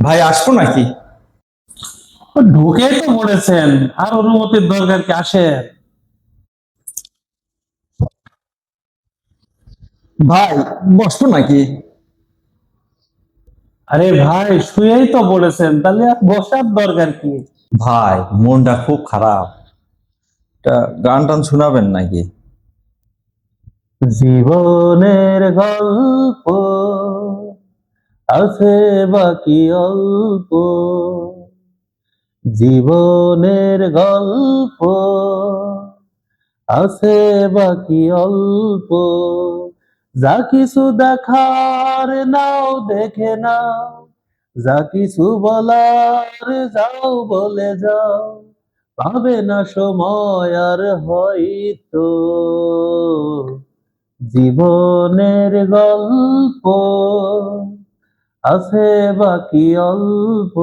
ভাই আসবো নাকি? ঢুকেই তো পড়েছেন, আর অনুমতির দরকার কি? আসেন। ভাই বসবো নাকি? আরে ভাই, শুয়েই তো পড়েছেন, তাহলে আর বসার দরকার কি? ভাই মনটা খুব খারাপ, একটা গান টান শোনাবেন নাকি? জীবনের গল্প আছে বাকি অল্প, জীবনের গল্প আছে বাকি অল্প, যা কিছু দেখার নাও দেখে নাও, যা কিছু বলার যাও বলে যাও, পাবে না সময় আর হয়তো জীবনের গল্প আছে বাকি অল্প।